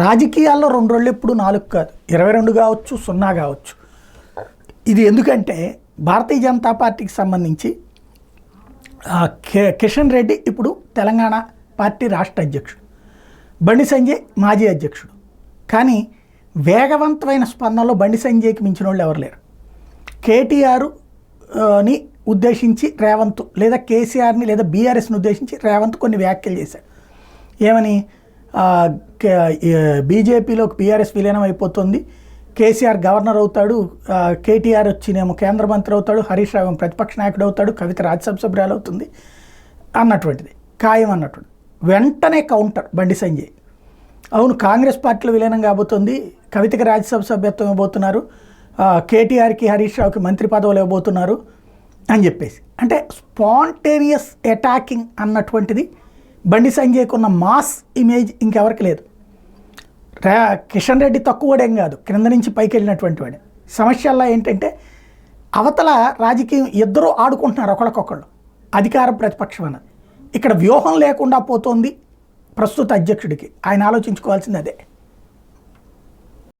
రాజకీయాల్లో 2 రోజులు ఎప్పుడు 4 కాదు, 22 కావచ్చు, 0 కావచ్చు. ఇది ఎందుకంటే భారతీయ జనతా పార్టీకి సంబంధించి కిషన్ రెడ్డి ఇప్పుడు తెలంగాణ పార్టీ రాష్ట్ర అధ్యక్షుడు, బండి సంజయ్ మాజీ అధ్యక్షుడు. కానీ వేగవంతమైన స్పందనలో బండి సంజయ్కి మించిన వాళ్ళు ఎవరు లేరు. కేటీఆర్ని ఉద్దేశించి రేవంత్ లేదా కేసీఆర్ని లేదా బీఆర్ఎస్ని ఉద్దేశించి రేవంత్ కొన్ని వ్యాఖ్యలు చేశాడు. ఏమని, బీజేపీలోకి బీఆర్ఎస్ విలీనం అయిపోతుంది, కేసీఆర్ గవర్నర్ అవుతాడు, కేటీఆర్ వచ్చినేమో కేంద్ర మంత్రి అవుతాడు, హరీష్ రావు ప్రతిపక్ష నాయకుడు అవుతాడు, కవిత రాజ్యసభ సభ్యురాలు అవుతుంది అన్నటువంటిది ఖాయం అన్నటువంటి. వెంటనే కౌంటర్ బండి సంజయ్, అవును కాంగ్రెస్ పార్టీలో విలీనం కాబోతుంది, కవితకి రాజ్యసభ సభ్యత్వం ఇవ్వబోతున్నారు, కేటీఆర్కి హరీష్ రావుకి మంత్రి పదవులు ఇవ్వబోతున్నారు అని చెప్పేసి. అంటే స్పాంటేనియస్ అటాకింగ్ అన్నటువంటిది బండి సంజయ్కి ఉన్న మాస్ ఇమేజ్ ఇంకెవరికి లేదు. కిషన్ రెడ్డి తక్కువడేం కాదు, క్రింద నుంచి పైకి వెళ్ళినటువంటి వాడు. సమస్యల్లో ఏంటంటే అవతల రాజకీయం ఇద్దరూ ఆడుకుంటున్నారు ఒకళ్ళకొకళ్ళు, అధికార ప్రతిపక్షం అన్నది. ఇక్కడ వ్యూహం లేకుండా పోతుంది ప్రస్తుత అధ్యక్షుడికి. ఆయన ఆలోచించుకోవాల్సింది అదే.